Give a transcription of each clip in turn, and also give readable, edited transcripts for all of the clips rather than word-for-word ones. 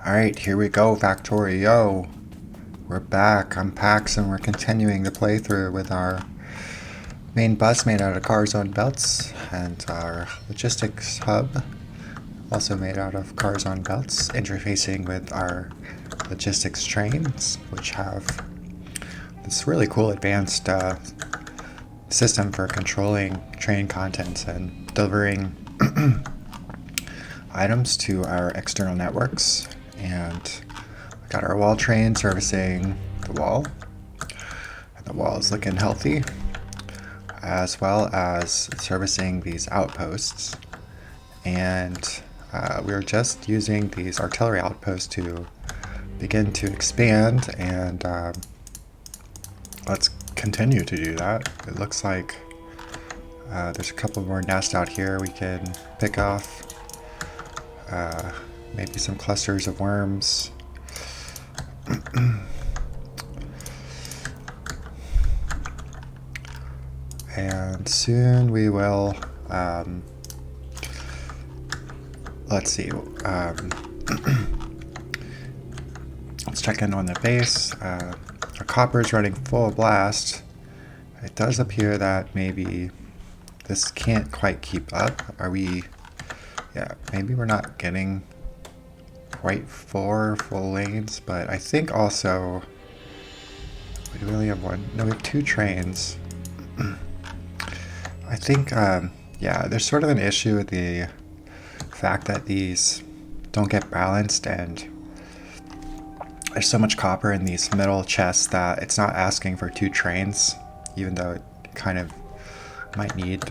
Alright, here we go, Factorio. We're back. I'm Pax, and we're continuing the playthrough with our main bus made out of cars on belts, and our logistics hub, also made out of cars on belts, interfacing with our logistics trains, which have this really cool advanced system for controlling train contents and delivering items to our external networks. And we got our wall train servicing the wall, and the wall is looking healthy, as well as servicing these outposts. And we're just using these artillery outposts to begin to expand, and let's continue to do that. It looks like there's a couple more nests out here we can pick off. Maybe some clusters of worms. And soon we will, let's see, let's check in on the base. Our copper is running full blast. It does appear that maybe this can't quite keep up. Are we, yeah, maybe we're not getting quite 4 full lanes, but I think also, do we only have one? No, we have 2 trains. I think, yeah, there's sort of an issue with the fact that these don't get balanced, and there's so much copper in these middle chests that it's not asking for 2 trains, even though it kind of might need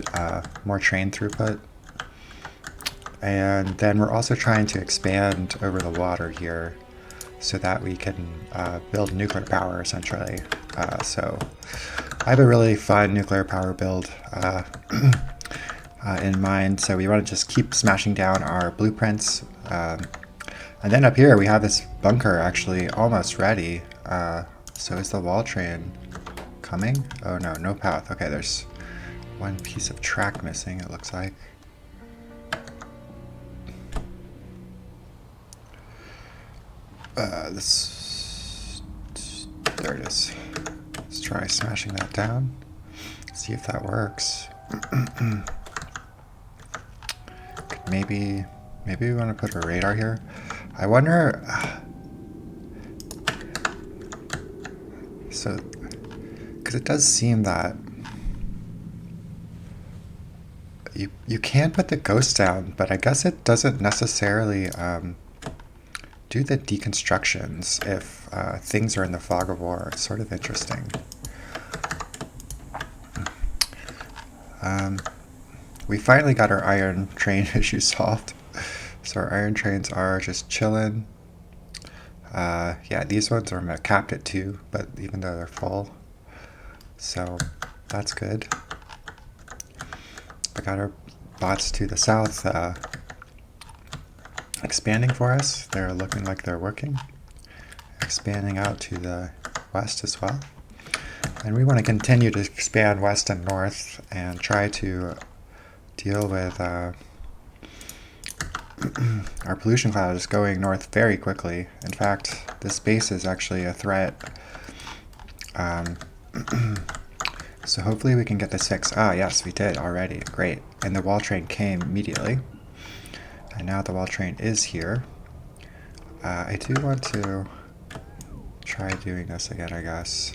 more train throughput. And then we're also trying to expand over the water here so that we can build nuclear power, essentially. So I have a really fun nuclear power build in mind, so we want to just keep smashing down our blueprints. And then up here we have this bunker actually almost ready. So is the wall train coming? Oh no, no path. Okay, there's one piece of track missing, it looks like. There it is. Let's try smashing that down. See if that works. Maybe we want to put a radar here. I wonder. So, because it does seem that you can put the ghost down, but I guess it doesn't necessarily do the deconstructions if things are in the fog of war. It's sort of interesting. We finally got our iron train issue solved. So our iron trains are just chilling. Yeah, these ones are capped at 2, but even though they're full. So that's good. I got our bots to the south expanding for us. They're looking like they're working. Expanding out to the west as well. And we want to continue to expand west and north and try to deal with our pollution cloud is going north very quickly. In fact, this base is actually a threat. So hopefully we can get this fixed. Ah, yes, we did already. Great. And the wall train came immediately. And now the wall train is here. I do want to try doing this again, I guess.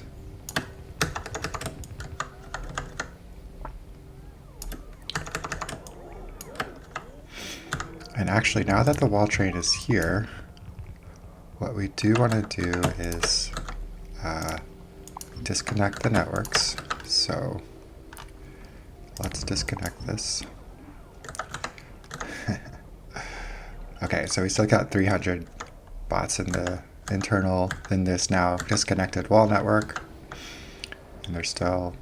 And actually, now that the wall train is here, what we do want to do is disconnect the networks. So let's disconnect this. Okay, so we still got 300 bots in the internal, in this now disconnected wall network. And they're still,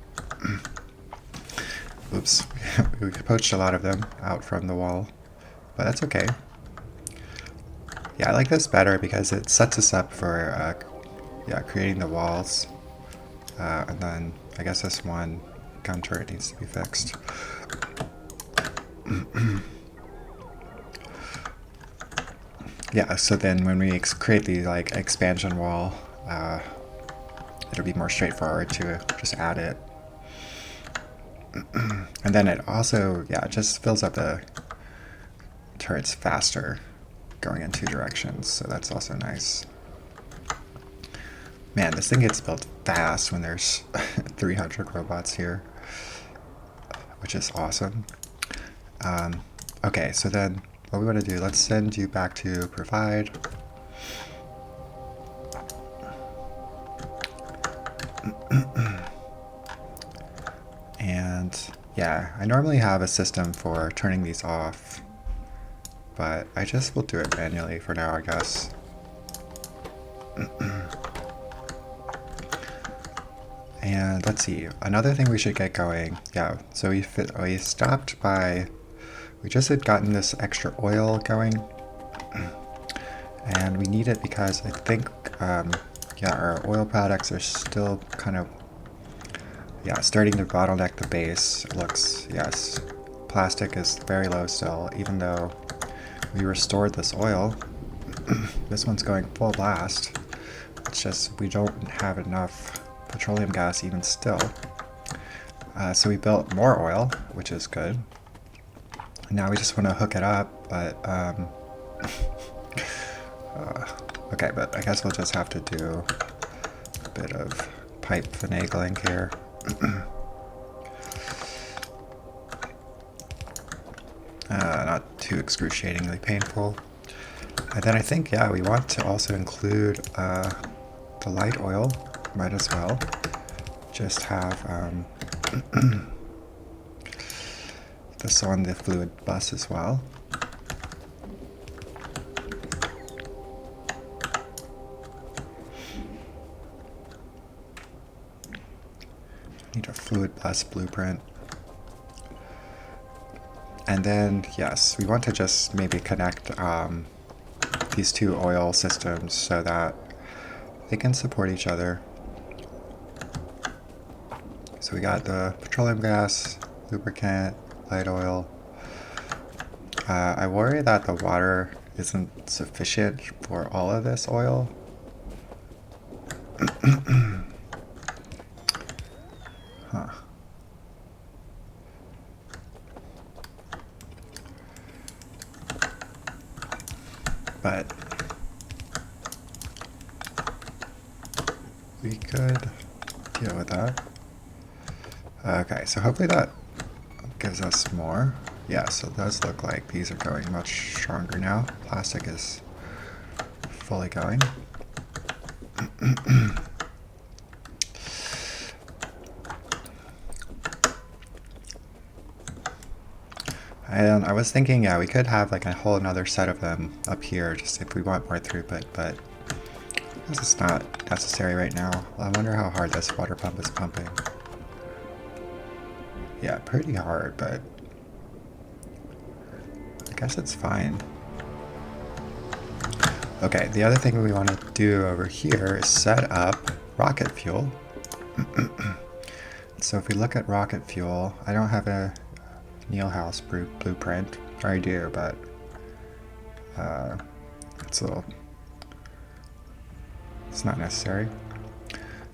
oops, we poached a lot of them out from the wall, but that's okay. Yeah, I like this better because it sets us up for yeah, creating the walls. And then I guess this one gun turret needs to be fixed. yeah, so then when we create the like expansion wall, it'll be more straightforward to just add it. And then it also, yeah, it just fills up the turrets faster going in two directions, so that's also nice. Man, this thing gets built fast when there's 300 robots here, which is awesome. Okay, so then what we want to do, let's send you back to provide. And yeah, I normally have a system for turning these off, but I just will do it manually for now, I guess. And let's see, another thing we should get going. Yeah, so we stopped by, we just had gotten this extra oil going, and we need it because I think, yeah, our oil products are still kind of, yeah, starting to bottleneck the base. It looks, yes, plastic is very low still, even though we restored this oil. This one's going full blast. It's just we don't have enough petroleum gas even still. So we built more oil, which is good. And now we just want to hook it up, but okay, but I guess we'll just have to do a bit of pipe finagling here. Not too excruciatingly painful. And then I think, yeah, we want to also include the light oil. Might as well just have this on the fluid bus as well. Need a fluid bus blueprint. And then, yes, we want to just maybe connect these two oil systems so that they can support each other. So we got the petroleum gas, lubricant, light oil. I worry that the water isn't sufficient for all of this oil. Huh. But we could deal with that. Okay, so hopefully that gives us more. Yeah, so it does look like these are going much stronger now. Plastic is fully going. And I was thinking, yeah, we could have like a whole another set of them up here just if we want more throughput, but this is not necessary right now. I wonder how hard this water pump is pumping. Yeah, pretty hard, but I guess it's fine. Okay, the other thing we want to do over here is set up rocket fuel. So if we look at rocket fuel, I don't have a Neil House blueprint, or I do, but it's not necessary.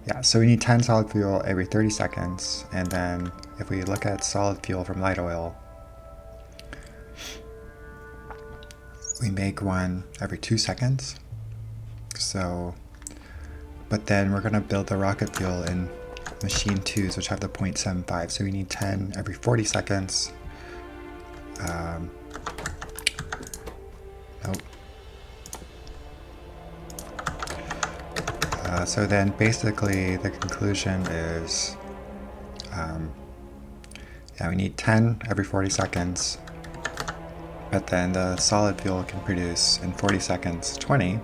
Yeah, so we need 10 solid fuel every 30 seconds, and then if we look at solid fuel from light oil, we make one every 2 seconds. So, but then we're gonna build the rocket fuel in machine 2s, which have the 0.75, so we need 10 every 40 seconds. Nope. So then basically the conclusion is, yeah, we need 10 every 40 seconds, but then the solid fuel can produce in 40 seconds 20.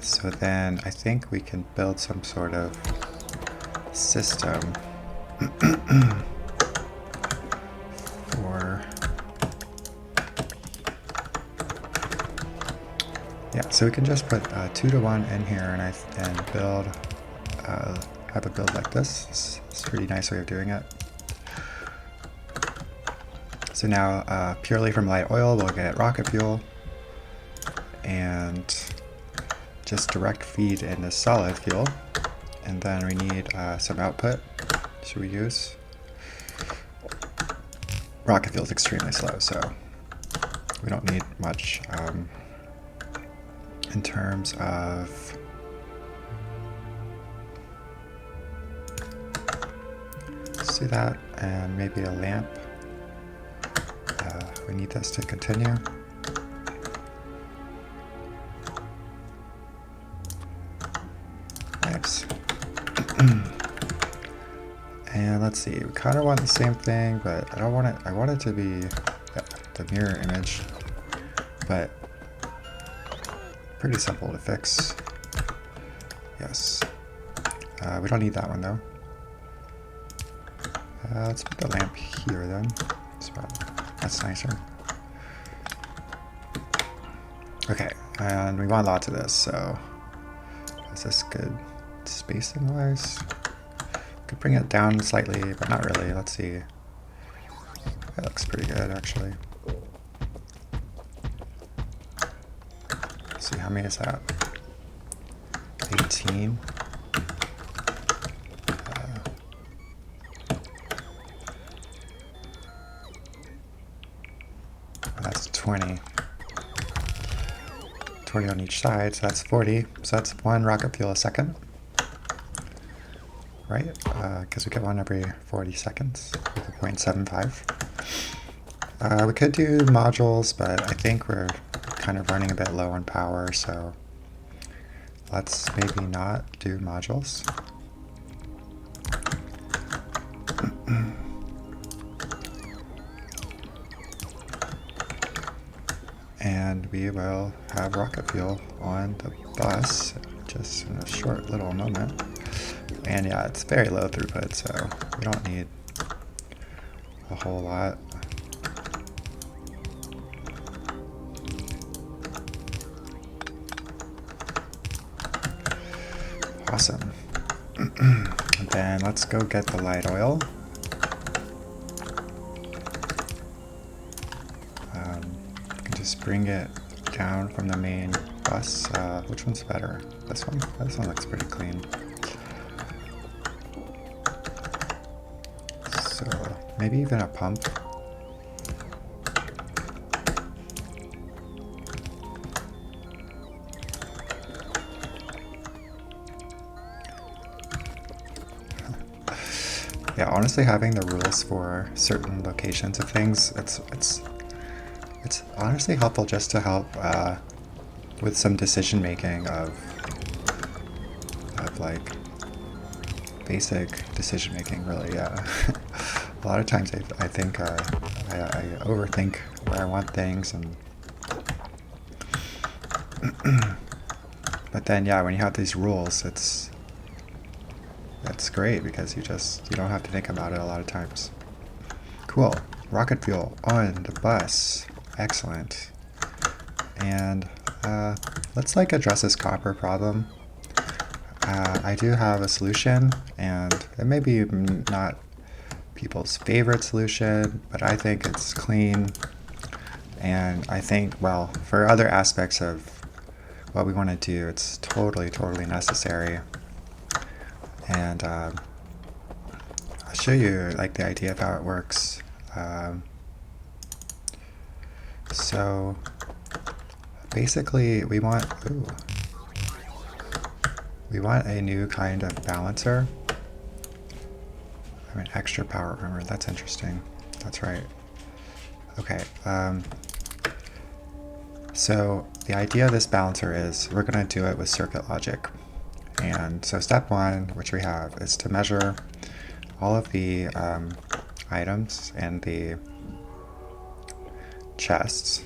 So then I think we can build some sort of system for, yeah, so we can just put 2 to 1 in here and build, have a build like this. It's a pretty nice way of doing it. So now purely from light oil we'll get rocket fuel, and just direct feed into solid fuel. And then we need some output. Should we use? Rocket fuel is extremely slow, so we don't need much in terms of let's do that, and maybe a lamp. We need this to continue. Nice. And let's see, we kind of want the same thing, but I don't want it, I want it to be the mirror image, but pretty simple to fix. Yes. We don't need that one though. Let's put the lamp here then. That's nicer. Okay, and we want lots of this, so is this good spacing wise? Could bring it down slightly, but not really. Let's see. That looks pretty good, actually. Let's see, how many is that? 18. That's 20. 20 on each side, so that's 40. So that's 1 rocket fuel a second. Right? Because we get one every 40 seconds with a 0.75. We could do modules, but I think we're kind of running a bit low on power, so let's maybe not do modules. And we will have rocket fuel on the bus just in a short little moment. And yeah, it's very low throughput, so we don't need a whole lot. Awesome. And then let's go get the light oil. You can just bring it down from the main bus. Which one's better? This one? This one looks pretty clean. So maybe even a pump. Yeah, honestly, having the rules for certain locations of things, it's honestly helpful just to help with some decision making of like basic decision making, really. Yeah. A lot of times I think I overthink where I want things, and but then yeah, when you have these rules, that's great because you don't have to think about it a lot of times. Cool. Rocket fuel on the bus. Excellent. And let's like address this copper problem. I do have a solution, and it may be not people's favorite solution, but I think it's clean, and I think, well, for other aspects of what we want to do, it's totally necessary. And I'll show you like the idea of how it works. So basically we want a new kind of balancer. I mean, extra power, remember, that's interesting. That's right. Okay, so the idea of this balancer is we're going to do it with circuit logic. And so step one, which we have, is to measure all of the items and the chests.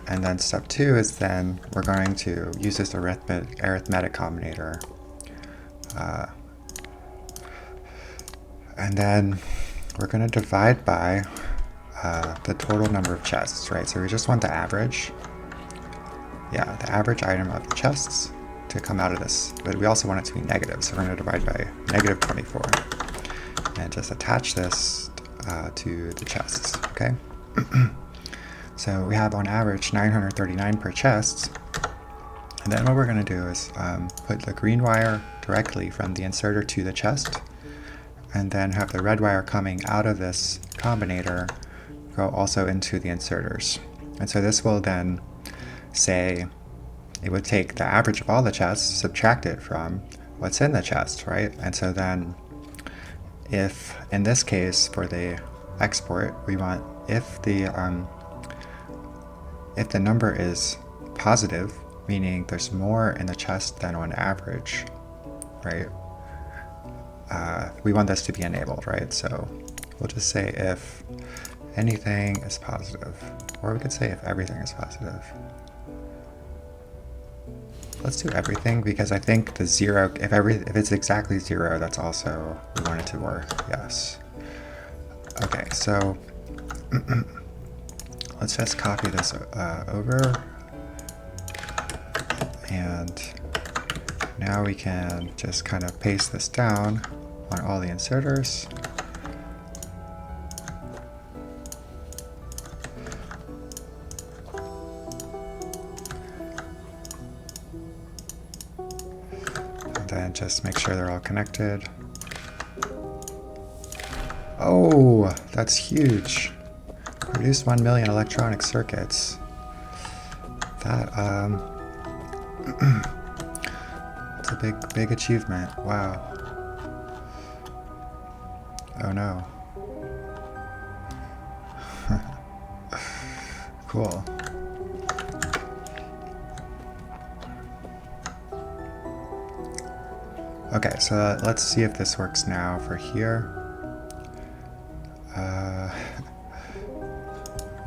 And then step two is then we're going to use this arithmetic combinator. And then we're going to divide by the total number of chests, right? So we just want the average. Yeah, the average item of the chests to come out of this. But we also want it to be negative, so we're going to divide by negative 24. And just attach this to the chests, okay? So we have on average 939 per chest. And then what we're going to do is put the green wire directly from the inserter to the chest, and then have the red wire coming out of this combinator go also into the inserters. And so this will then say, it would take the average of all the chests, subtract it from what's in the chest, right? And so then if, in this case, for the export, we want if the number is positive, meaning there's more in the chest than on average, right? We want this to be enabled, right? So we'll just say if anything is positive, or we could say if everything is positive. Let's do everything, because I think the zero, if it's exactly zero, that's also, we want it to work, yes. Okay, so let's just copy this over, and now we can just kind of paste this down on all the inserters. And then just make sure they're all connected. Oh, that's huge. Produce 1 million electronic circuits. That, it's a big achievement. Wow. Oh no. Cool. Okay, so let's see if this works now for here.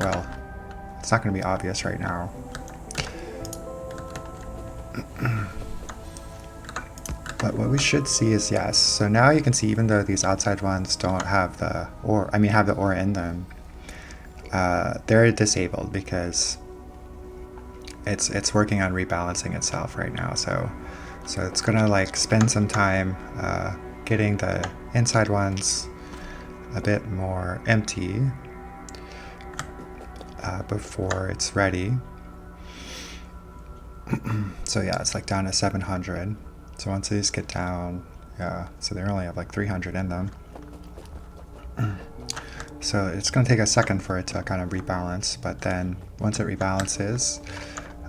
Well, it's not going to be obvious right now. But what we should see is yes. So now you can see, even though these outside ones don't have the OR, have the OR in them, they're disabled because it's working on rebalancing itself right now. So it's gonna like spend some time getting the inside ones a bit more empty before it's ready. So yeah, it's like down to 700. So once these get down, yeah, so they only have like 300 in them. So it's going to take a second for it to kind of rebalance, but then once it rebalances,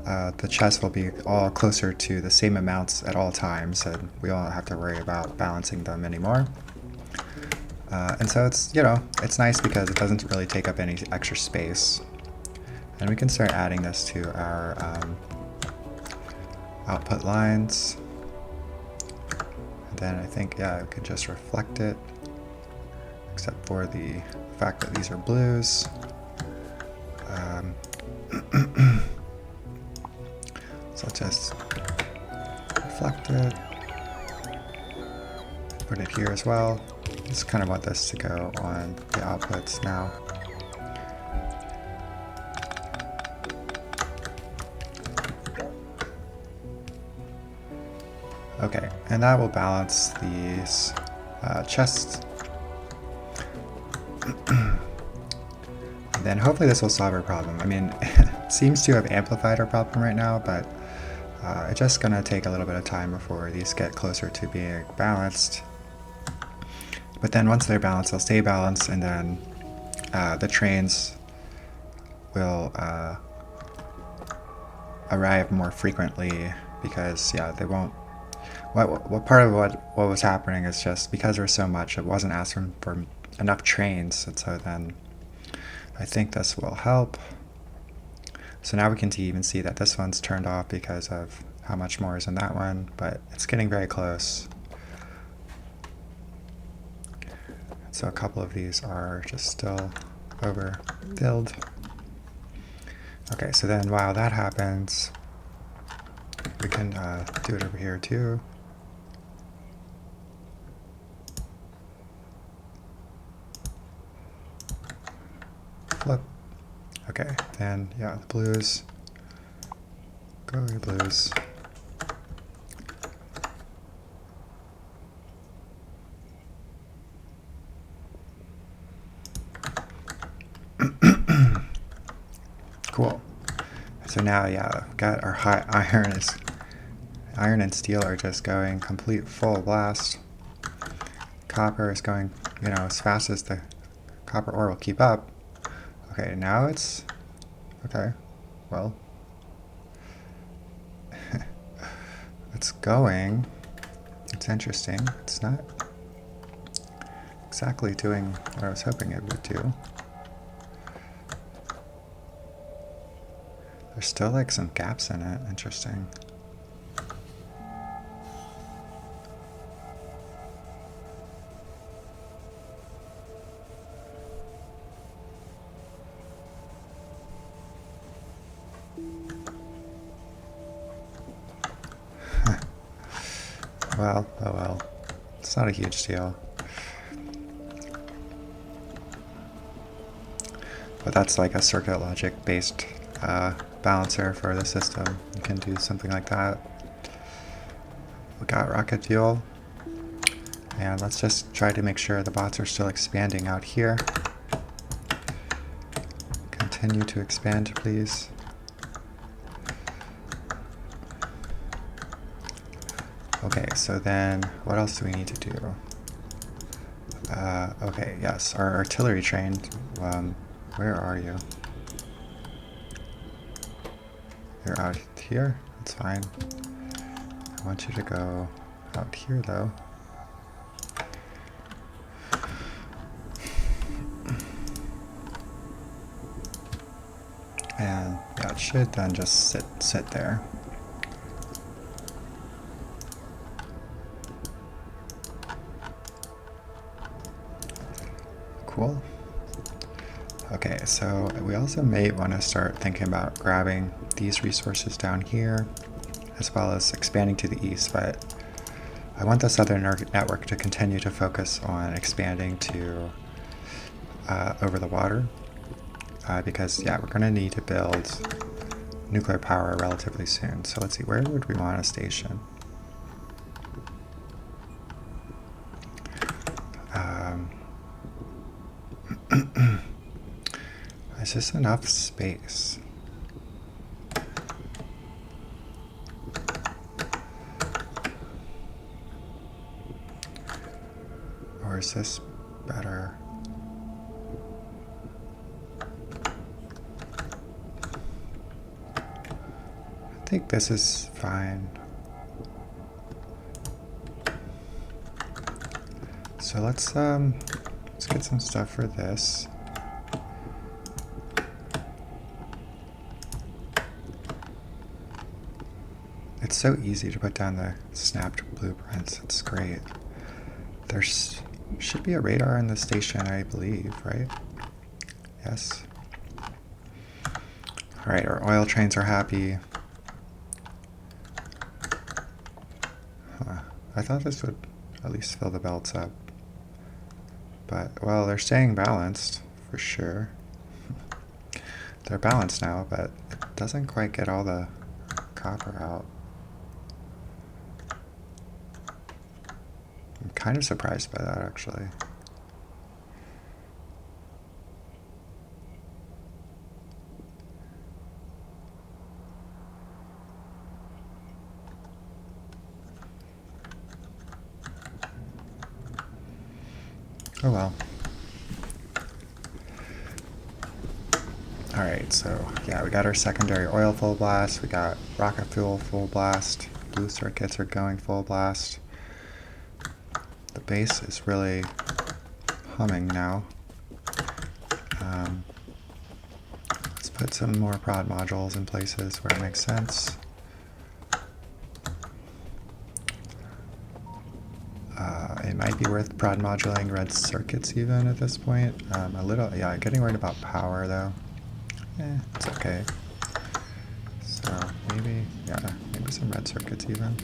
the chest will be all closer to the same amounts at all times, and we won't have to worry about balancing them anymore. And so it's, it's nice because it doesn't really take up any extra space. And we can start adding this to our output lines. And then I think, yeah, we could just reflect it, except for the fact that these are blues. So let's just reflect it, put it here as well. Just kind of want this to go on the outputs now. Okay, and that will balance these chests. And then hopefully this will solve our problem. I mean, it seems to have amplified our problem right now, but it's just going to take a little bit of time before these get closer to being balanced. But then once they're balanced, they'll stay balanced, and then the trains will arrive more frequently because, yeah, they won't. What part of what was happening is just because there was so much, it wasn't asking for enough trains, and so then I think this will help. So now we can even see that this one's turned off because of how much more is in that one, but it's getting very close. So a couple of these are just still overfilled. Okay, so then while that happens, we can do it over here too. Flip. Okay, then yeah, the blues. Go away, blues. So now, yeah, got our high iron and steel are just going complete full blast. Copper is going, as fast as the copper ore will keep up. Okay, now it's, okay, well, it's going. It's interesting. It's not exactly doing what I was hoping it would do. There's still like some gaps in it. Interesting. Well, oh well. It's not a huge deal. But that's like a circuit logic based balancer for the system. You can do something like that. We got rocket fuel. And let's just try to make sure the bots are still expanding out here. Continue to expand, please. Okay, so then what else do we need to do? Okay, yes, our artillery train. Where are you? You're out here? That's fine. I want you to go out here, though. And yeah, it should then just sit there. Cool. Okay, so we also may want to start thinking about grabbing these resources down here, as well as expanding to the east, but I want the southern network to continue to focus on expanding to over the water, because yeah, we're going to need to build nuclear power relatively soon. So let's see, where would we want a station? Is this enough space? Or is this better? I think this is fine. So let's get some stuff for this. It's so easy to put down the snapped blueprints. It's great. There's should be a radar in the station, I believe, right? Yes. All right, our oil trains are happy. I thought this would at least fill the belts up. But, well, they're staying balanced, for sure. They're balanced now, but it doesn't quite get all the copper out. I'm kind of surprised by that, actually. Oh well. Alright, so yeah, we got our secondary oil full blast, we got rocket fuel full blast, blue circuits are going full blast. The base is really humming now. Let's put some more prod modules in places where it makes sense. It might be worth prod modulating red circuits even at this point. A little, yeah, getting worried about power though. It's okay. So maybe, yeah, maybe some red circuits even.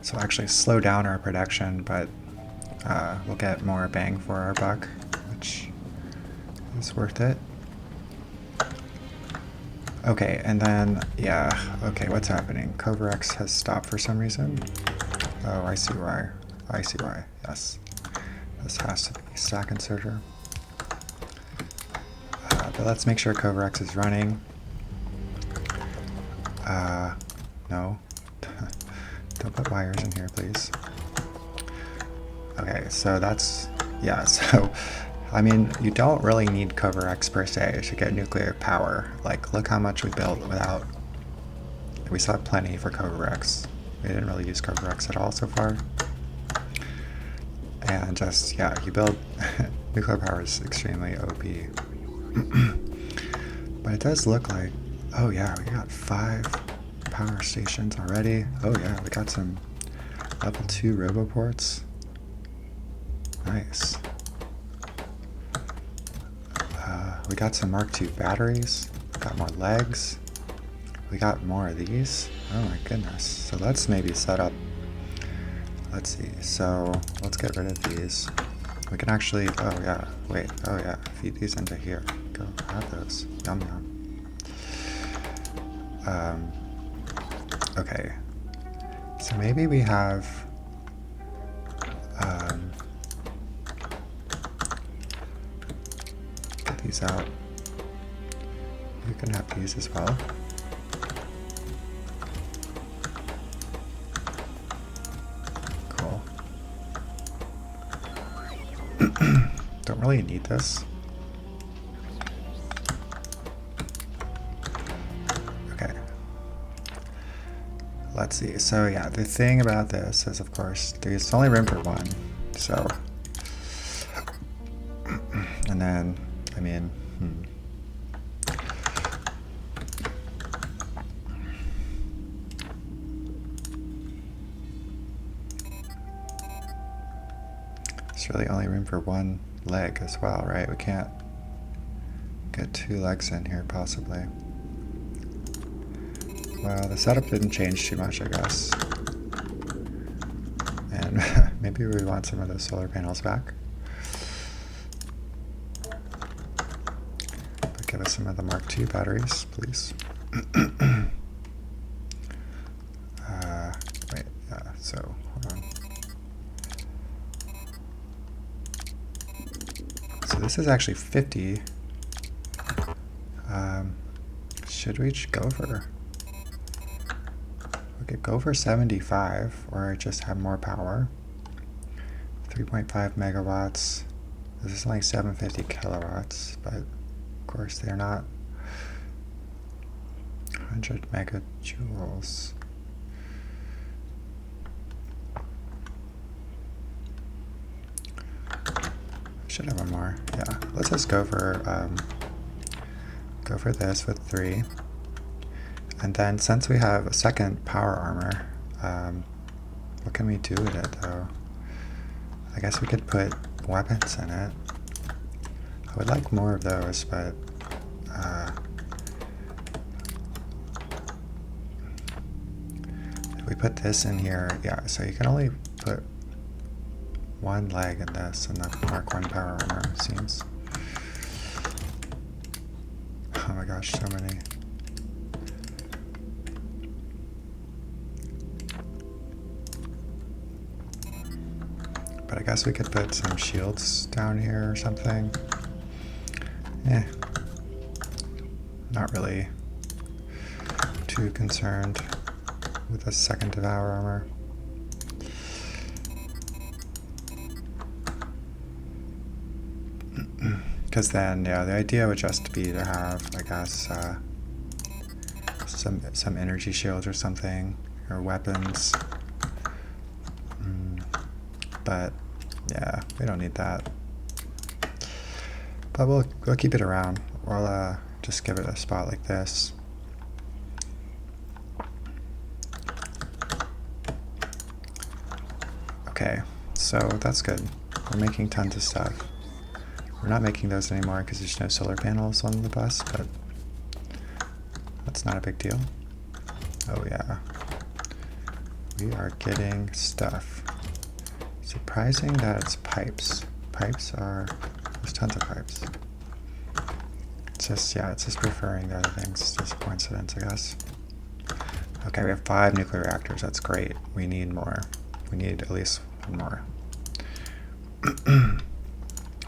So actually slow down our production, but we'll get more bang for our buck, which is worth it. Okay, and then, yeah, okay, what's happening? Covarex has stopped for some reason. Oh, I see why. I see why, yes. This has to be stack inserter. But let's make sure Covarex is running. No. Don't put wires in here, please. Okay, so that's, yeah, so, I mean, you don't really need Covarex per se to get nuclear power. Like, look how much we built without, we still have plenty for Covarex. We didn't really use Covarex at all so far. And just, yeah, you build, nuclear power is extremely OP. But it does look like, oh yeah, we got 5 power stations already. Oh yeah, we got some level 2 roboports. Nice. We got some Mark II batteries. Got more legs. We got more of these. Oh my goodness. So let's maybe set up, let's see. So let's get rid of these. We can actually, oh yeah, wait, oh yeah, feed these into here. Go, have those. Yum yum. Okay. So maybe we have, get these out. You can have these as well. Cool. Don't really need this. Okay. Let's see. So yeah, the thing about this is, of course, there's only room for 1. So, and then, I mean, It's really only room for 1 leg as well, right? We can't get 2 legs in here, possibly. Well, the setup didn't change too much, I guess. And maybe we want some of those solar panels back. But give us some of the Mark II batteries, please. Wait, yeah, so, hold on. So this is actually 50. Should we go for? We could go for 75, or just have more power. 3.5 megawatts. This is only 750 kilowatts, but of course they're not 100 megajoules. Should have one more. Yeah, let's just go for this with 3. And then since we have a second power armor, what can we do with it though? I guess we could put weapons in it. I would like more of those, but if we put this in here, yeah, so you can only put 1 leg in this and the Mark I power armor, it seems. Oh my gosh, so many. But I guess we could put some shields down here or something. Not really too concerned with the second Devour armor. Because then, yeah, the idea would just be to have, I guess, some energy shields or something, or weapons. But yeah, we don't need that. But we'll keep it around. We'll just give it a spot like this. Okay, so that's good. We're making tons of stuff. We're not making those anymore because there's no solar panels on the bus, but that's not a big deal. Oh yeah. We are getting stuff. Surprising that it's pipes. Pipes are, there's tons of pipes. It's just, yeah, it's just referring to other things. It's just a coincidence, I guess. Okay, we have 5 nuclear reactors. That's great. We need more. We need at least 1 more.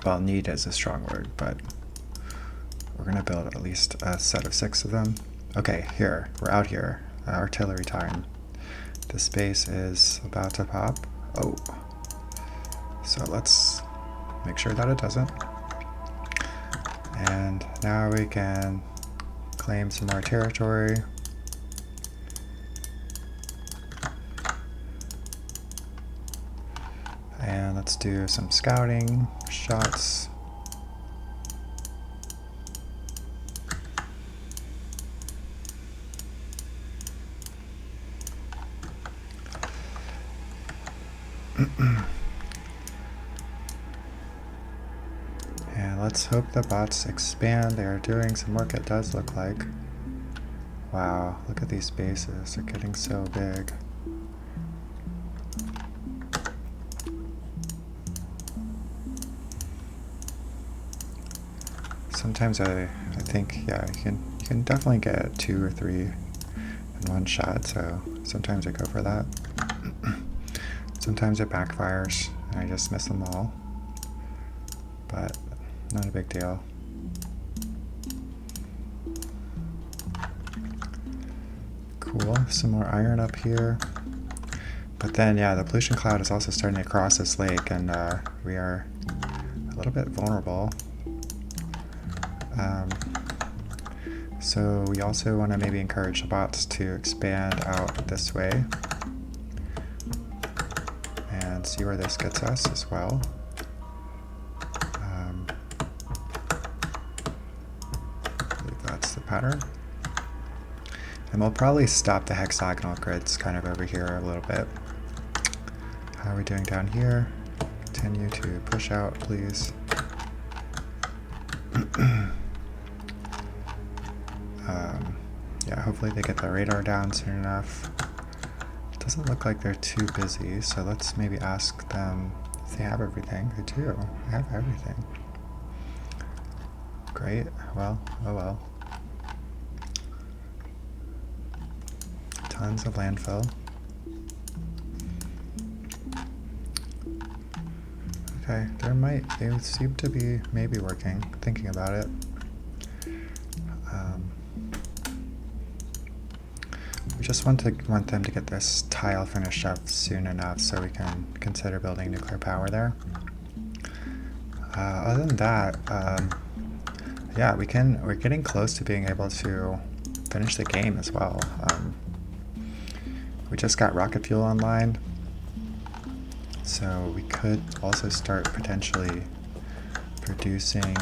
well, need is a strong word, but we're going to build at least a set of 6 of them. Okay, here, we're out here. Artillery time. This base is about to pop. Oh. So let's make sure that it doesn't. And now we can claim some more territory. And let's do some scouting shots. And let's hope the bots expand. They are doing some work, it does look like. Wow, look at these bases. They're getting so big. Sometimes I think, yeah, you can definitely get 2 or 3 in one shot, so sometimes I go for that. Sometimes it backfires and I just miss them all, but not a big deal. Cool, some more iron up here. But then, yeah, the pollution cloud is also starting to cross this lake, and we are a little bit vulnerable. So we also want to maybe encourage the bots to expand out this way and see where this gets us as well. I believe that's the pattern. And we'll probably stop the hexagonal grids kind of over here a little bit. How are we doing down here? Continue to push out, please. Yeah, hopefully they get the radar down soon enough. It doesn't look like they're too busy, so let's maybe ask them if they have everything. They do. They have everything. Great. Well, oh well. Tons of landfill. Okay, they seem to be maybe working, thinking about it. We just want them to get this tile finished up soon enough so we can consider building nuclear power there. Other than that, yeah, we're getting close to being able to finish the game as well. We just got rocket fuel online, so we could also start potentially producing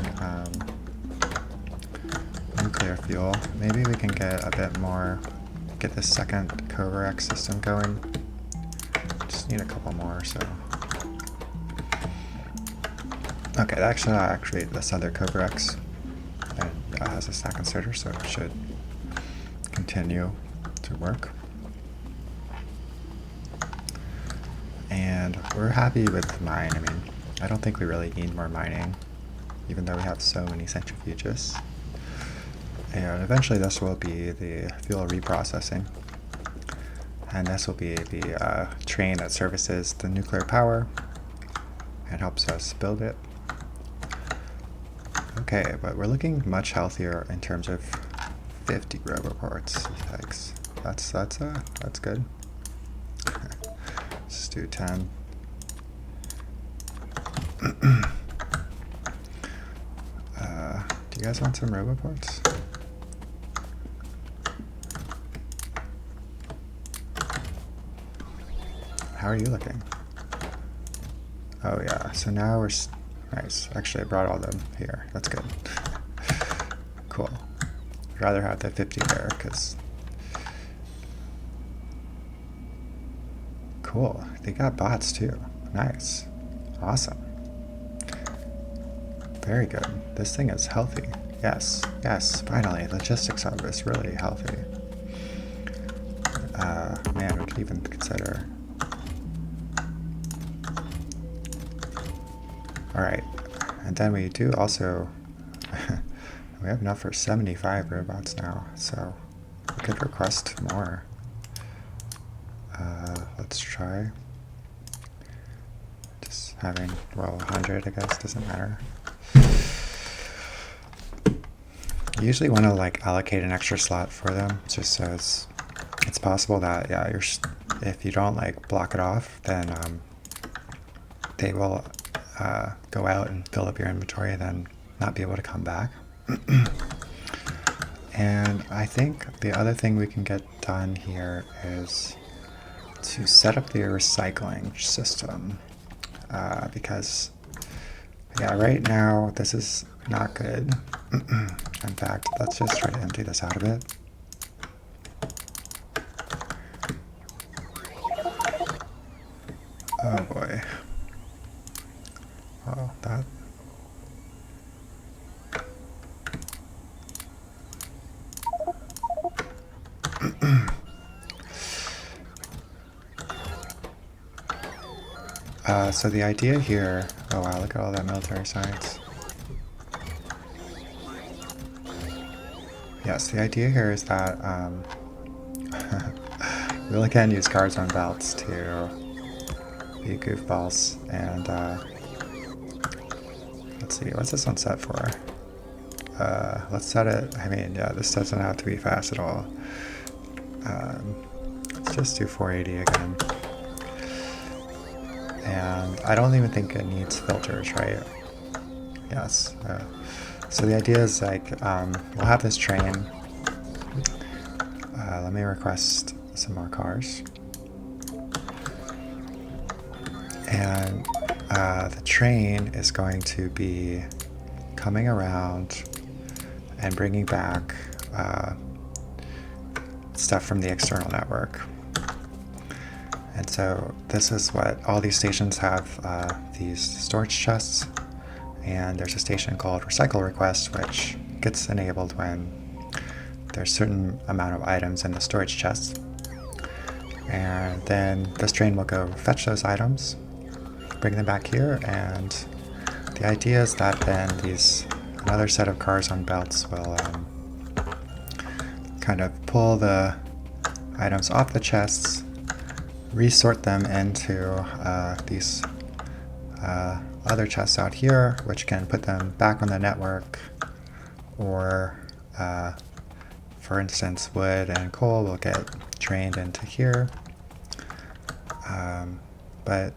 nuclear fuel. Maybe we can get a bit more, get this second Covarex system going. Just need a couple more, so. Okay, actually this other Covarex has a stack inserter, so it should continue to work. And we're happy with the mine. I mean, I don't think we really need more mining, even though we have so many centrifuges. And eventually this will be the fuel reprocessing. And this will be the train that services the nuclear power and helps us build it. Okay, but we're looking much healthier in terms of 50 roboports. Yikes. That's good. Let's do 10. Do you guys want some roboports? How are you looking? Oh yeah, so now we're nice. Actually, I brought all them here. That's good. Cool. I'd rather have the 50 there, because cool. They got bots too. Nice. Awesome. Very good. This thing is healthy. Yes. Yes. Finally, logistics hub is really healthy. Man, we could even consider. Alright. And then we do also we have enough for 75 robots now, so we could request more. Let's try just having, well, 100 I guess, doesn't matter. You usually want to like allocate an extra slot for them, just so it's possible that if you don't like block it off, then they will go out and fill up your inventory and then not be able to come back. And I think the other thing we can get done here is to set up the recycling system, because yeah, right now this is not good. In fact, let's just try to empty this out a bit. Oh boy. Oh, that. So the idea here, oh wow, look at all that military science. Yes, the idea here is that we really can use cars on belts to be goofballs. And let's see, what's this one set for? Let's set it, I mean, yeah, this doesn't have to be fast at all. Let's just do 480 again. And I don't even think it needs filters, right? Yes. So the idea is like, we'll have this train. Let me request some more cars. And the train is going to be coming around and bringing back stuff from the external network. And so this is what all these stations have, these storage chests, and there's a station called recycle request, which gets enabled when there's a certain amount of items in the storage chest. And then this train will go fetch those items, bring them back here, and the idea is that then another set of cars on belts will kind of pull the items off the chests, resort them into these other chests out here, which can put them back on the network, or for instance, wood and coal will get trained into here. But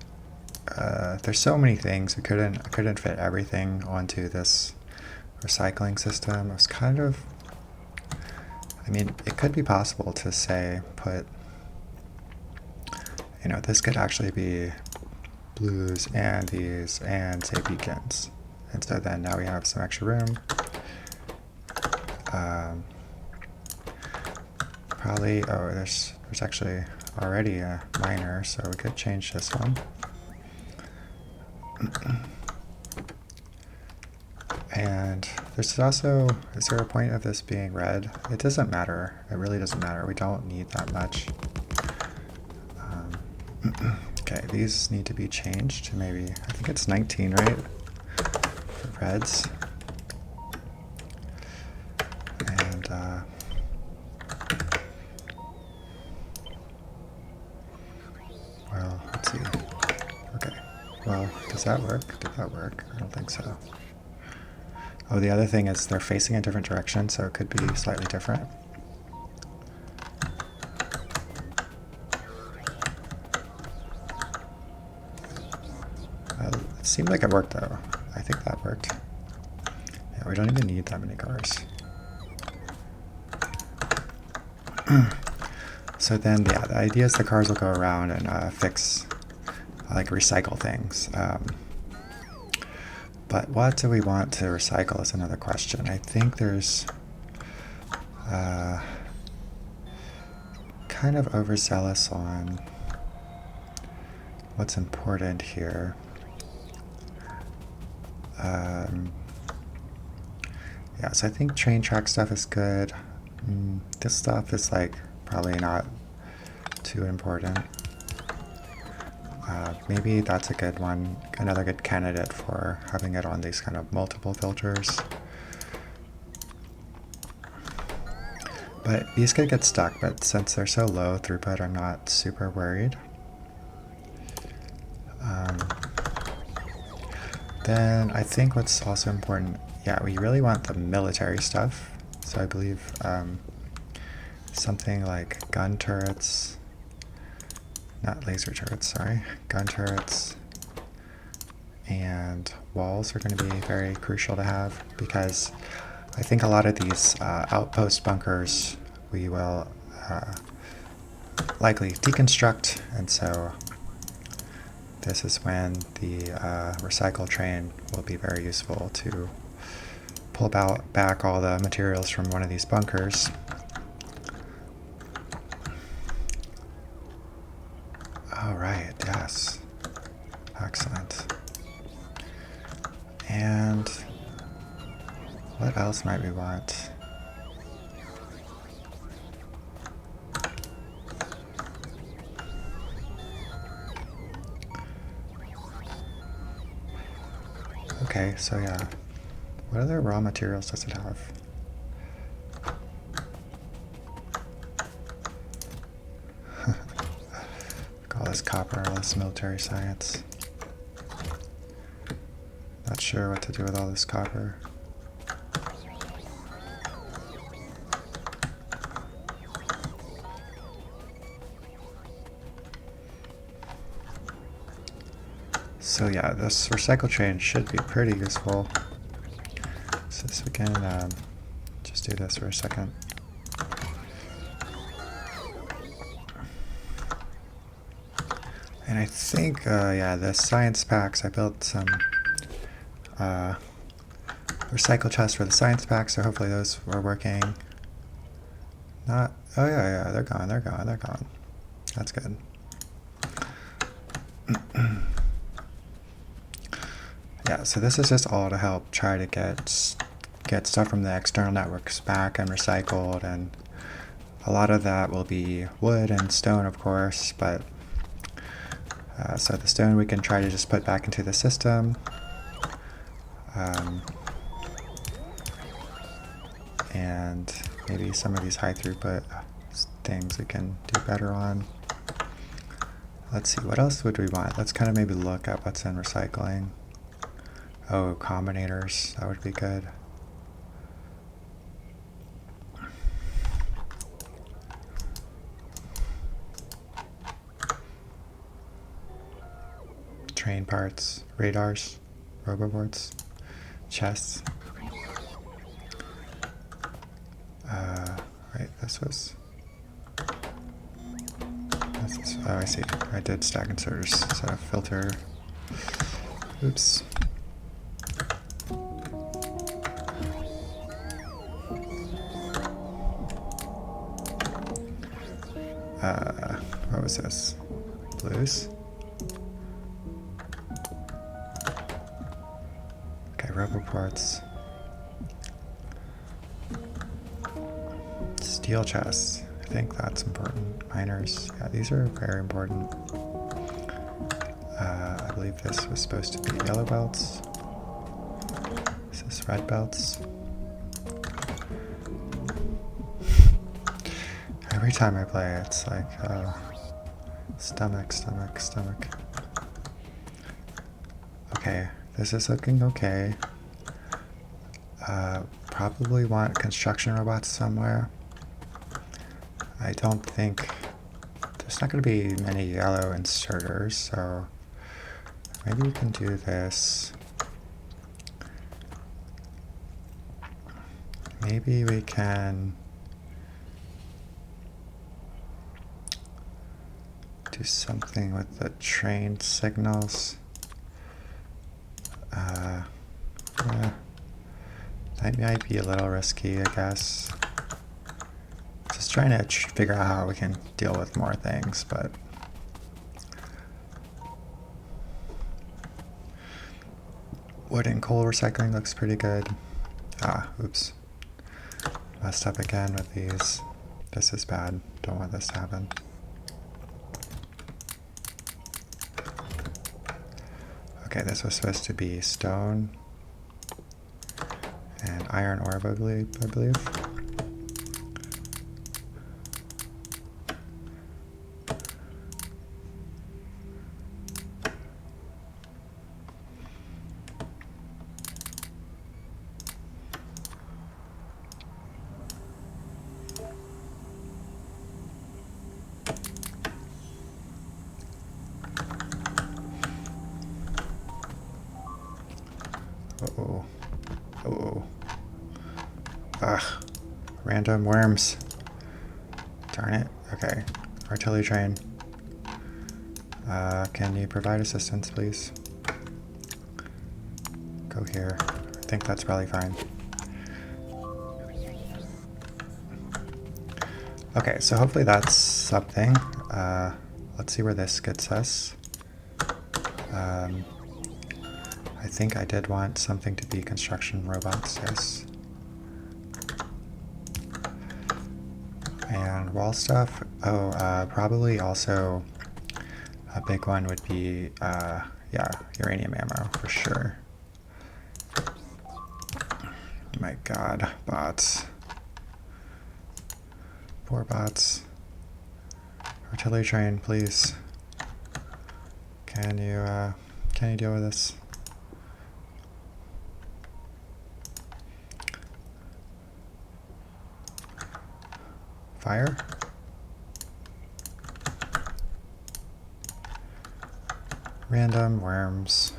there's so many things. I couldn't fit everything onto this recycling system. It was kind of, I mean, it could be possible to say put, you know, this could actually be blues and these and say beacons. And so then now we have some extra room. Probably, oh, there's actually already a miner, so we could change this one. And there's also, is there a point of this being red? It doesn't matter. It really doesn't matter. We don't need that much. Okay, these need to be changed to maybe, I think it's 19, right? For reds. And well, let's see. Okay, well, does that work? Did that work? I don't think so. Oh, the other thing is they're facing in different directions, so it could be slightly different. It seemed like it worked though. I think that worked. Yeah, we don't even need that many cars. So then, yeah, the idea is the cars will go around and fix, like recycle things. But what do we want to recycle is another question. I think there's kind of overzealous on what's important here. Yeah, so I think train track stuff is good. This stuff is like probably not too important. Maybe that's a good one, another good candidate for having it on these kind of multiple filters. But these could get stuck, but since they're so low throughput, I'm not super worried. Then I think what's also important, yeah, we really want the military stuff. So I believe something like gun turrets, not laser turrets, sorry, gun turrets and walls are going to be very crucial to have, because I think a lot of these outpost bunkers we will likely deconstruct, and so this is when the recycle train will be very useful to pull back all the materials from one of these bunkers. All right, yes. Excellent. And what else might we want? Okay, so yeah. What other raw materials does it have? All this copper, all this military science. Not sure what to do with all this copper. So yeah, this recycle train should be pretty useful. So we can just do this for a second. And I think, yeah, the science packs, I built some recycle chests for the science packs, so hopefully those were working. Not, oh yeah, they're gone. That's good. Yeah, so this is just all to help try to get stuff from the external networks back and recycled, and a lot of that will be wood and stone, of course, but so the stone we can try to just put back into the system. And maybe some of these high throughput things we can do better on. Let's see, what else would we want? Let's kind of maybe look at what's in recycling. Oh, combinators, that would be good. Train parts, radars, roboboards, chests. Right, this was... oh, I see. I did stack inserters instead of filter. Oops. What was this? Blues? Okay, rubber parts. Steel chests. I think that's important. Miners. Yeah, these are very important. I believe this was supposed to be yellow belts. This is red belts. Every time I play, it's like stomach. Okay, this is looking okay. Probably want construction robots somewhere. I don't think there's not going to be many yellow inserters, so maybe we can do this. Maybe we can do something with the train signals. Yeah, that might be a little risky, I guess. Just trying to figure out how we can deal with more things, but wood and coal recycling looks pretty good. Oops. Messed up again with these. This is bad. Don't want this to happen. Okay, this was supposed to be stone and iron ore, I believe. Oh. Ugh. Random worms. Darn it. Okay. Artillery train. Can you provide assistance, please? Go here. I think that's probably fine. Okay, so hopefully that's something. Let's see where this gets us. I think I did want something to be construction robots, yes. And wall stuff. Oh, probably also a big one would be, yeah, uranium ammo for sure. My god, bots. Poor bots. Artillery train, please. Can you deal with this? Fire? Random worms.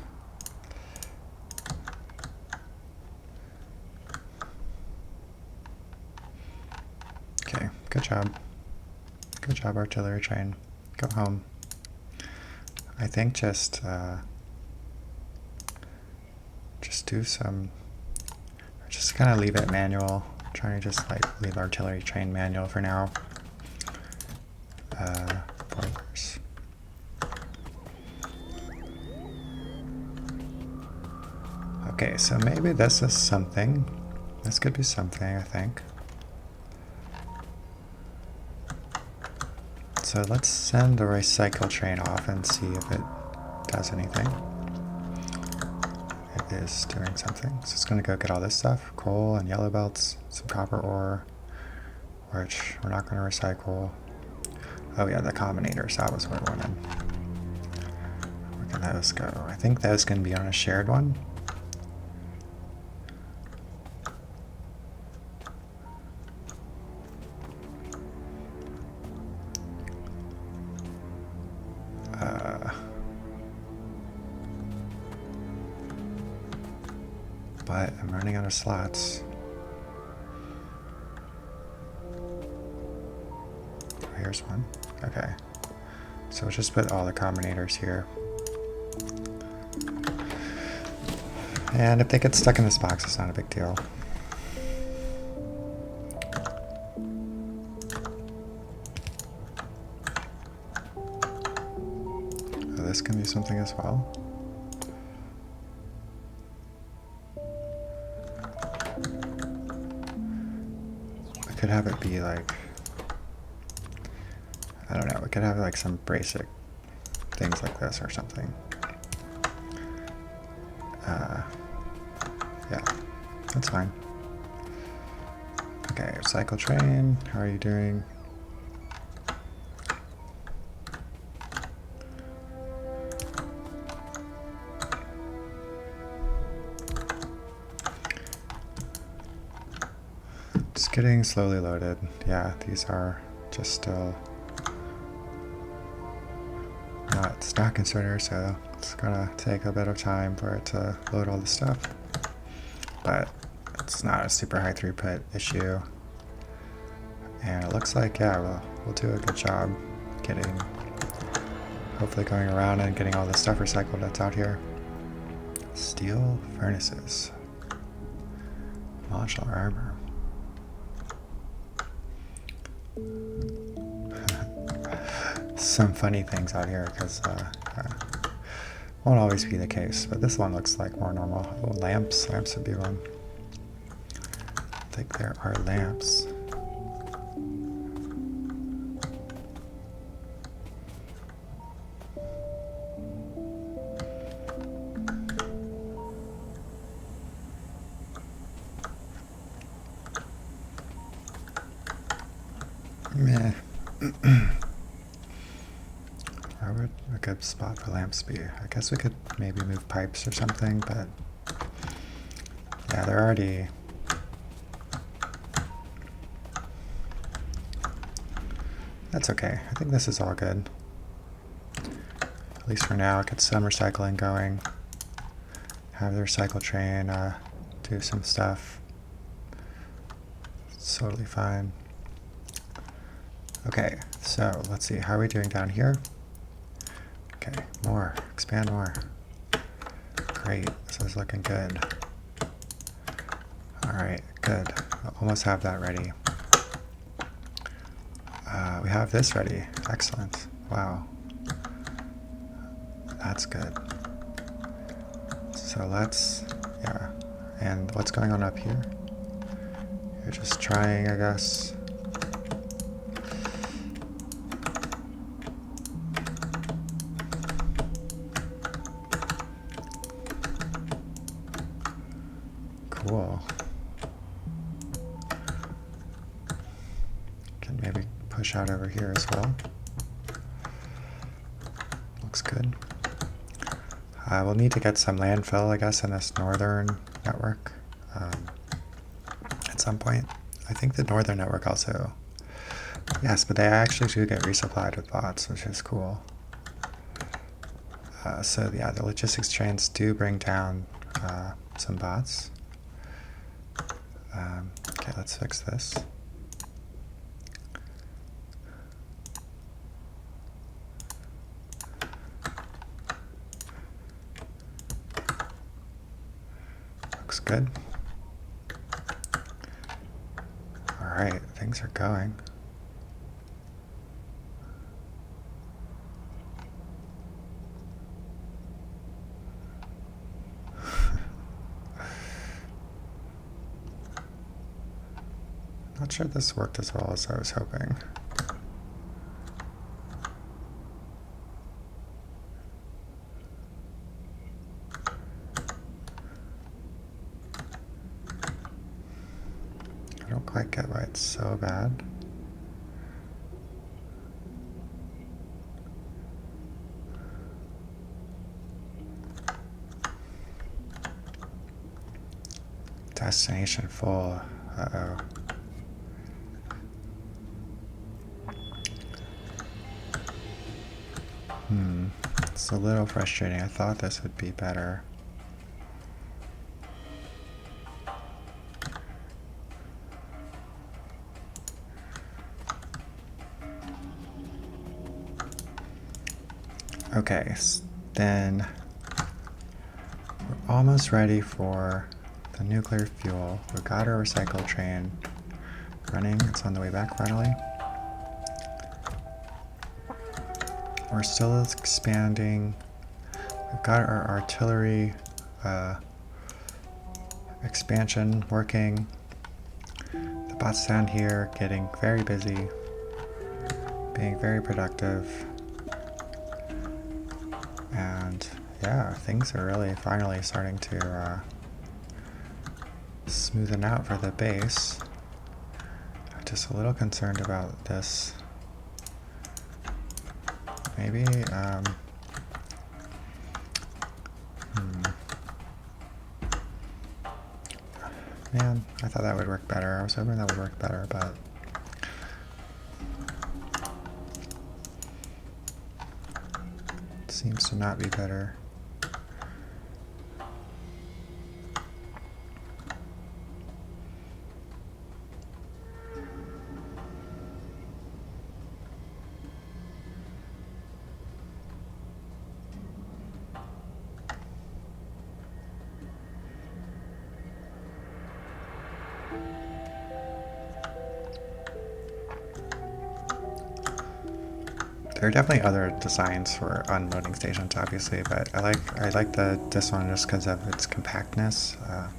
Okay, good job. Good job, artillery train. Go home. I think just do some, just kind of leave it manual. I'm trying to just like leave artillery train manual for now. Boilers. Okay, so maybe this is something. This could be something, I think. So let's send the recycle train off and see if it does anything. It is doing something. So it's going to go get all this stuff. Coal and yellow belts, some copper ore, which we're not going to recycle. Oh yeah, the combinators, that was what I wanted. Where can those go? I think those can be on a shared one. But I'm running out of slots. Oh, here's one. Okay. So we'll just put all the combinators here. And if they get stuck in this box, it's not a big deal. Oh, this can be something as well. Could have it be like, I don't know, we could have like some basic things like this or something. Yeah, that's fine. Okay, cycle train, how are you doing? Just getting slowly loaded. Yeah, these are just still not stock inserters, so it's gonna take a bit of time for it to load all the stuff. But it's not a super high throughput issue. And it looks like, yeah, we'll do a good job getting, hopefully going around and getting all the stuff recycled that's out here. Steel furnaces. Modular armor. Some funny things out here because won't always be the case, but this one looks like more normal. Oh, lamps would be one. I think there are lamps. Meh. Where would a good spot for lamps be? I guess we could maybe move pipes or something, but yeah, they're already... That's okay. I think this is all good. At least for now, get some recycling going. Have the recycle train do some stuff. It's totally fine. Okay, so let's see, how are we doing down here? Okay, more, expand more. Great, this is looking good. Alright, good. Almost have that ready. We have this ready. Excellent. Wow. That's good. So let's, yeah. And what's going on up here? You're just trying, I guess. Cool. Can maybe push out over here as well. Looks good. We'll need to get some landfill, I guess, in this northern network at some point. I think the northern network also. Yes, but they actually do get resupplied with bots, which is cool. So yeah, the logistics trains do bring down some bots. Okay, let's fix this. Looks good. All right, things are going. Not sure this worked as well as I was hoping. I don't quite get why it's so bad. Destination full. Uh-oh. It's a little frustrating. I thought this would be better. Okay, then we're almost ready for the nuclear fuel. We've got our recycle train running. It's on the way back finally. We're still expanding. We've got our artillery expansion working. The bots down here getting very busy, being very productive. And yeah, things are really finally starting to smoothen out for the base. I'm just a little concerned about this. Maybe, man, I thought that would work better. I was hoping that would work better, but it seems to not be better. There are definitely other designs for unloading stations, obviously, but I like this one just because of its compactness. I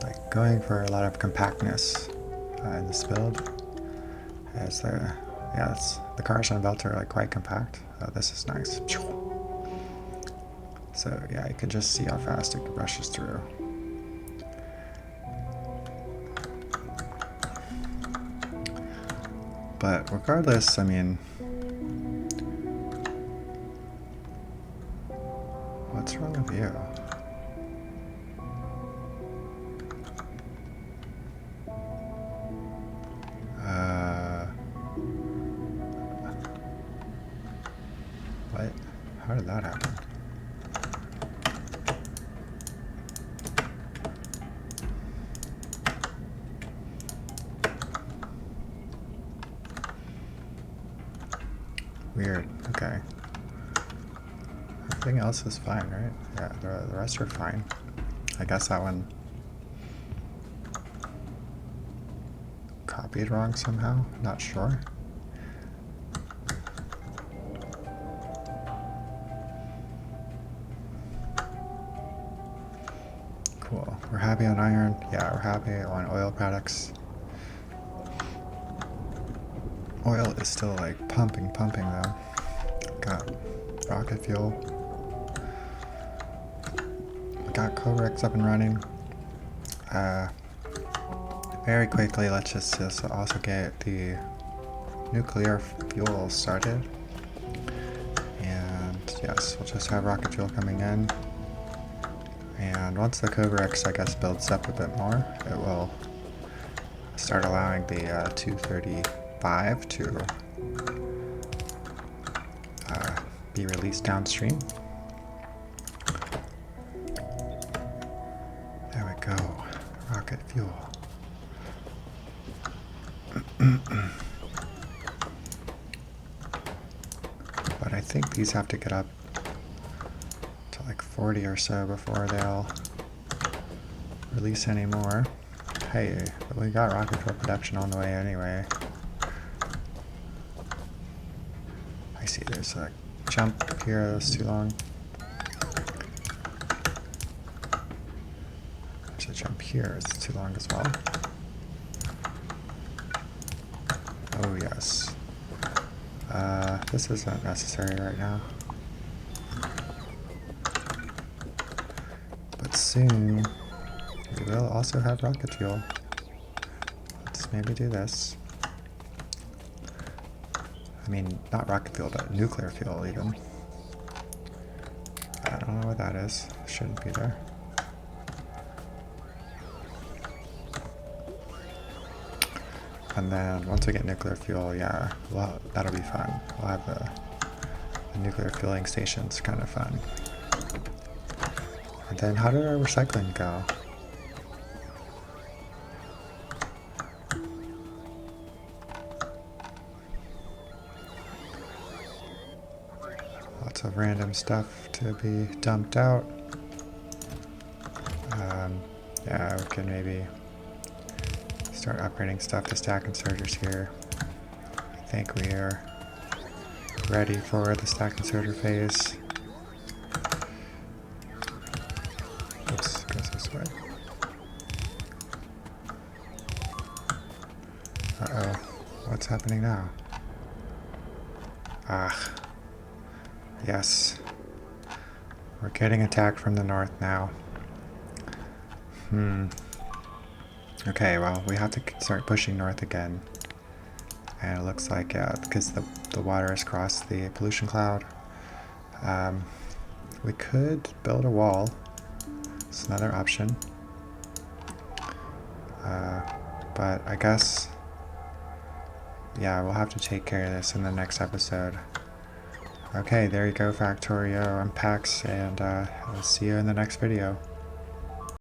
like going for a lot of compactness in this build. As the cars on belt are like quite compact. Oh, this is nice. So yeah, you can just see how fast it rushes through. But regardless, I mean, what's wrong with you? What? How did that happen? else is fine, right? Yeah, the rest are fine. I guess that one copied wrong somehow. Not sure. Cool. We're happy on iron. Yeah, we're happy on oil products. Oil is still like pumping though. Got rocket fuel. We got Cobrex up and running. Very quickly, let's just also get the nuclear fuel started. And yes, we'll just have rocket fuel coming in. And once the Cobrex, I guess, builds up a bit more, it will start allowing the 235 to be released downstream. There we go. Rocket fuel. But I think these have to get up to like 40 or so before they'll release any more. Hey, but we got rocket fuel production on the way anyway. I see there's a jump here that's too long. There's a jump here, it's too long as well. Oh yes. This isn't necessary right now. But soon, we will also have rocket fuel. Let's maybe do this. I mean, not rocket fuel, but nuclear fuel even. I don't know what that is. Shouldn't be there. And then once we get nuclear fuel, yeah, well, that'll be fun. We'll have the nuclear fueling stations, kind of fun. And then how did our recycling go? Lots of random stuff to be dumped out. Yeah, we can maybe start upgrading stuff to stack inserters here. I think we are ready for the stack inserter phase. Oops, goes this way. Uh-oh, what's happening now? Ah, yes. We're getting attacked from the north now. Okay, well, we have to start pushing north again. And it looks like, because the water has crossed the pollution cloud, we could build a wall. It's another option. But I guess, yeah, we'll have to take care of this in the next episode. Okay, there you go, Factorio. I'm Pax, and I'll see you in the next video.